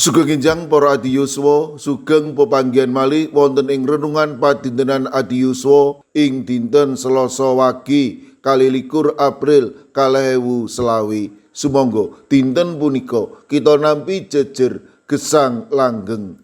Sugeng enjang para adi yuswa, sugeng pepanggihan malih wonten ing renungan padintenan adi yuswa ing dinten Selasa Wage 21 April 2020. Sumangga dinten punika kita nampi jejer gesang langgeng.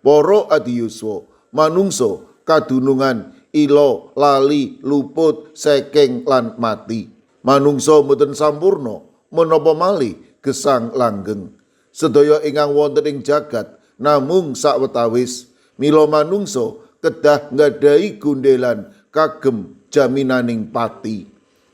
Para adi yuswa, manungsa kadunungan ila lali luput sekeng lan mati. Manungsa mboten sampurna menapa malih gesang langgeng. Sedaya ingkang wonten ing jagat namung sawetawis, mila manungsa kedah nggadahi gondelan kagem jaminaning pati.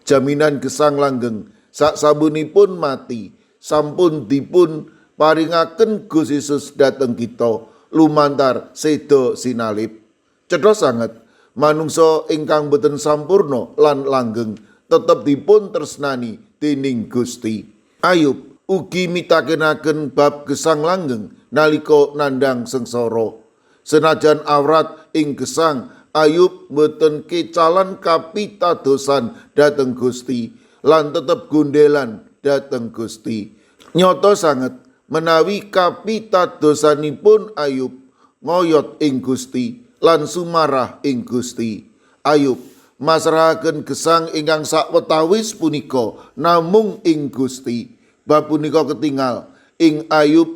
Jaminan gesang langgeng saksamunipun mati sampun dipun paringaken Gusti Yesus dhateng kita lumantar seda sinalib. Cetha sanget manungsa ingkang boten sampurna lan langgeng tetep dipun tresnani dening Gusti. Ayub ugi mitakenaken bab gesang langgeng nalika nandhang sengsara. Senajan awrat ing gesang, Ayub mboten kecalan kapitadosan dhateng Gusti lan tetep gondelan dhateng Gusti. Nyata sanget menawi kapitadosanipun Ayub ngoyot ing Gusti lan sumarah ing Gusti. Ayub masrahaken gesang ingkang sakwetawis punika namung ing Gusti. Bab punika ketingal ing Ayub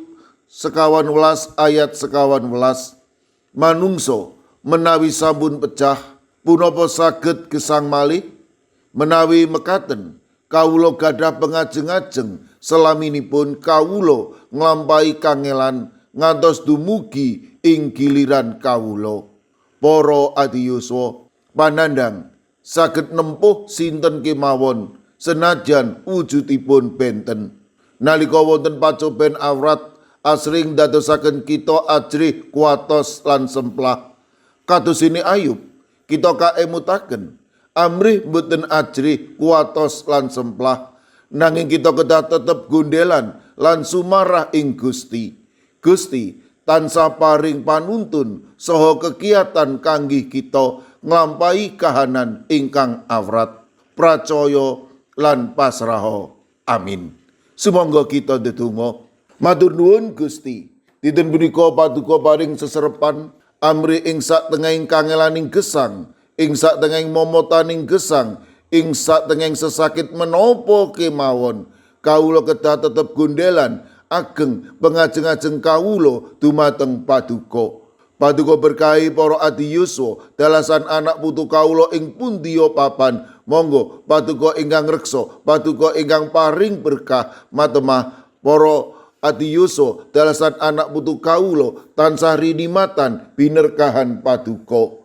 11 ayat 11. Manungsa menawi sampun pecah punapa saged gesang malih? Menawi mekaten kawula gadah pengajeng-ajeng selaminipun kawula nglampahi kangelan ngantos dumugi ing giliran kawula. Para adi yuswa, panandhang saged nempuh sinten kemawon senajan wujudipun benten. Nalika wonten pacoben awrat asring dadosaken kita ajrih kuatos lan semplah. Kadosene Ayub kita kaemutaken amrih mboten ajrih kuatos lan semplah, nanging kita kedah tetep gondelan lan sumarah ing Gusti. Gusti tansah paring panuntun saha kekiatan kanggih kita nglampahi kahanan ingkang awrat. Pracaya lan pasraha. Amin. Sumangga kita ndedonga. Matur nuwun Gusti, dinten punika paduka paring seserepan amri ing satengahing kangelaning gesang, ing satengahing momotaning gesang, ing satengahing sesakit menapa kemawon. Kawula kedah tetep gondelan ageng pengajeng-ajeng kawula dumateng paduka. Paduka berkahi para adi yuswa dalasan anak putu kawula ing pundiya papan. Monggo paduka ingkang reksa, paduka ingkang paring berkah matemah para adi yuswa dalasan anak putu kawula tansah rinimatan binerkahan paduka.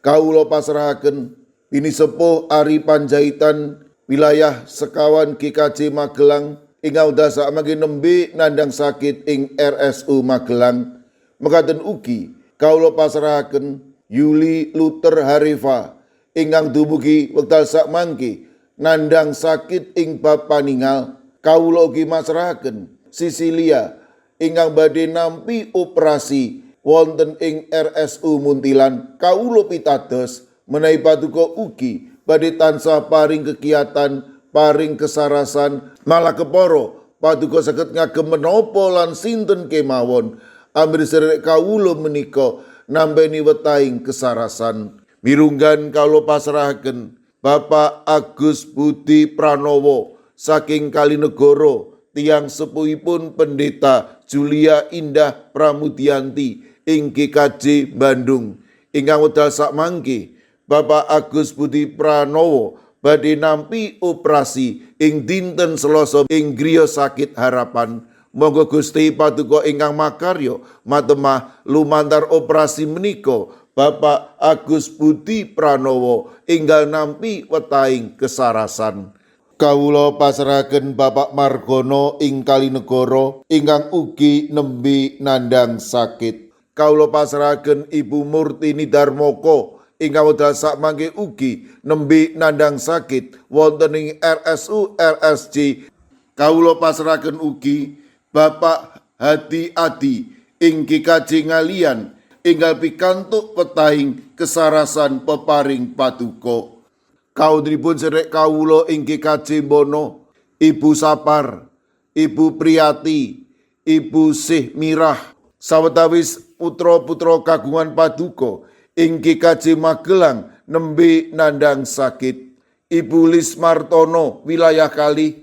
Kawula pasrahaken bini sepuh Ari Panjaitan wilayah sekawan GKJ Magelang ingkang dasa mangke nembe nandhang sakit ing RSU Magelang. Mekaten ugi kawula pasrahaken Yuli Luther Harifa ingkang dumugi wekdal sakmangke nandhang sakit ing bab paningal. Kawula ugi masrahaken Sisilia ingkang badhe nampi operasi wonten ing RSU Muntilan. Kawula pitados menawi paduka ugi badhe tansah paring kegiatan, paring kesarasan, malah kepara paduka saged ngagem menapa lan sinten kemawon amri sedherek kawula menika nambeni wetahing kesarasan. Mirunggan kawula pasrahaken Bapak Agus Budi Pranowo saking Kalinegoro, tiyang sepuhipun Pendeta Julia Indah Pramudianti ing GKJ Bandung. Ingkang wedal sakmangke Bapak Agus Budi Pranowo badhe nampi operasi ing dinten Selasa ing griya sakit harapan. Monggo Gusti paduka ingkang makarya matemah lumantar operasi menika Bapak Agus Budi Pranowo enggal nampi wetahing kesarasan. Kawula pasrahaken Bapak Margono ing Kalinegoro ingkang ugi nembe nandhang sakit. Kawula pasrahaken Ibu Murtini Darmoko ingkang wedal sakmangke ugi nembe nandhang sakit wonten ing RSU RSJ. Kawula pasrahaken ugi Bapak Hadi Adi ing GKJ Ngalian inggal pikantuk wetahing kesarasan peparing paduka. Kaunipun sedherek kawula ing GKJ Bono, Ibu Sapar, Ibu Priyati, Ibu Sih Mirah, sawetawis putra-putra kagungan paduka ing GKJ Magelang nembe nandhang sakit. Ibu Lis Martono wilayah kalih,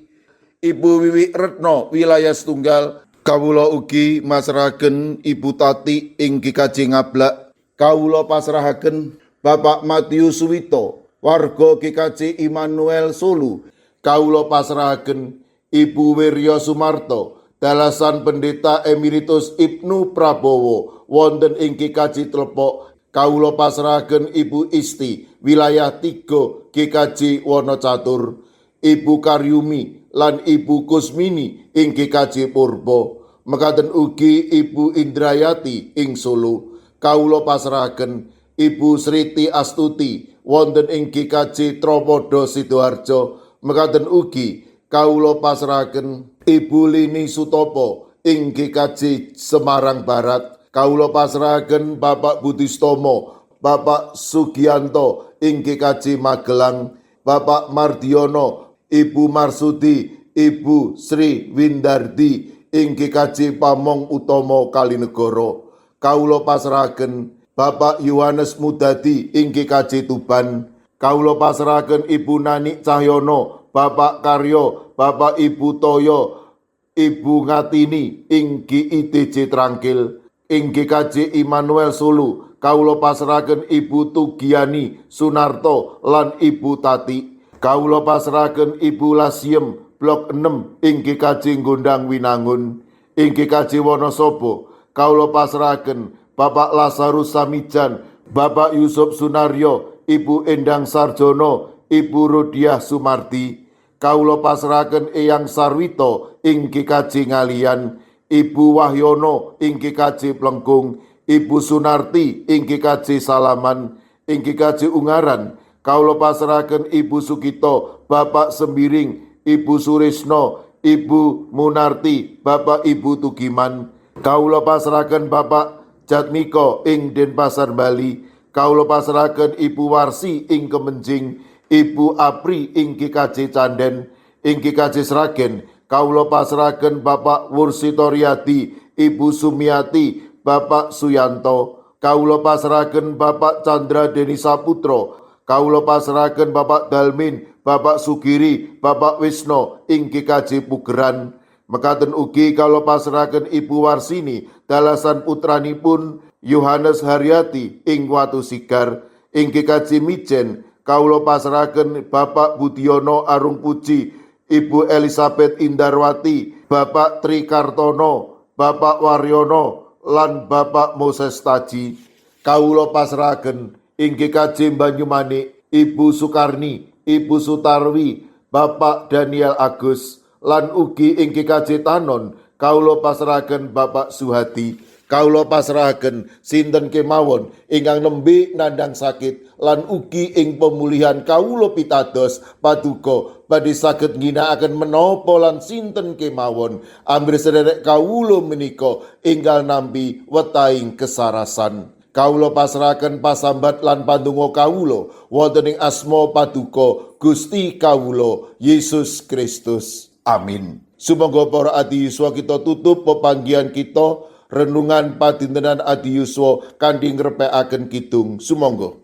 Ibu Wiwi Retno wilayah setunggal. Kawula ugi masrahaken Ibu Tati ing GKJ Ngablak. Kawula pasrahaken Bapak Matius Suwito warga GKJ Immanuel Solo. Kawula pasrahaken Ibu Wirya Sumarto dalasan Pendeta Emeritus Ibnu Prabowo wonten ing GKJ Tlepok. Kawula pasrahaken Ibu Isti wilayah 3 GKJ Wonocatur, Ibu Karyumi lan Ibu Kusmini ing GKJ Purbo. Mekaten ugi Ibu Indrayati ing Solo. Kawula pasrahaken Ibu Sriti Astuti wonten ing GKJ Tropodo Sidoarjo. Mekaten ugi kawula pasrahaken Ibu Lini Sutopo ing GKJ Semarang Barat. Kawula pasrahaken Bapak Budistomo, Bapak Sugianto ing GKJ Magelang, Bapak Mardiono, Ibu Marsudi, Ibu Sri Windardi ing GKJ Pamong Utomo Kalinegoro. Kawula pasrahaken Bapak Yohanes Mudadi ing GKJ Tuban. Kawula pasrahaken Ibu Nani Cahyono, Bapak Karyo, Bapak Ibu Toyo, Ibu Ngatini ing GIDJ Trangkil. Ing GKJ Immanuel Solo kawula pasrahaken Ibu Tugiani Sunarto lan Ibu Tati. Kawula pasrahaken Ibu Lasiem Blok 6 ing GKJ Gondang Winangun. Ing GKJ Wonosobo kawula pasrahaken Bapak Lazarus Samijan, Bapak Yusuf Sunaryo, Ibu Endang Sarjono, Ibu Rodiah Sumardi. Kawula pasrahaken Eyang Sarwito ing GKJ Ngalian, Ibu Wahyono ing GKJ Plengkung, Ibu Sunarti ing GKJ Salaman. Ing GKJ Ungaran kawula pasrahaken Ibu Sukito, Bapak Sembiring, Ibu Surisno, Ibu Munarti, Bapak Ibu Tugiman. Kawula pasrahaken Bapak Jatmiko ing Denpasar Bali. Kawula pasrahaken Ibu Warsi ing Kemenjing, Ibu Apri ing GKJ Canden. Ing GKJ Sragen kawula pasrahaken Bapak Wursitoryadi, Ibu Sumiati, Bapak Suyanto. Kawula pasrahaken Bapak Chandra Deni Saputro. Kawula pasrahaken Bapak Dalmin, Bapak Sugiri, Bapak Wisno ing GKJ Pugeran. Mekaten ugi kawula pasrahaken Ibu Warsini dalasan putranipun Yohanes Haryati ing Watu Sigar. Ing GKJ Mijen kawula pasrahaken Bapak Budiono Arung Puji, Ibu Elizabeth Indarwati, Bapak Tri Kartono, Bapak Waryono lan Bapak Moses Taji. Kawula pasrahaken ing GKJ Banyumanik Ibu Sukarni, Ibu Sutarwi, Bapak Daniel Agus lan ugi ing GKJ Tanon kawula pasrahaken Bapak Suhadi. Kawula pasrahaken sinten kemawon ingkang nembe nandhang sakit lan ugi ing pemulihan kawula pitados paduka badhe saged ngginakaken menapa lan sinten kemawon ambrih sederek kawula menika enggal nampi wetahing kesarasan. Kawula pasrahaken pasambat lan pandonga kawula wonten ing asma paduka Gusti kawula Yesus Kristus. Amin. Sumangga para adi yuswa kita tutup pepanggihan kita renungan padintenan adi yuswa kanthi ngrepekaken kidung. Sumangga.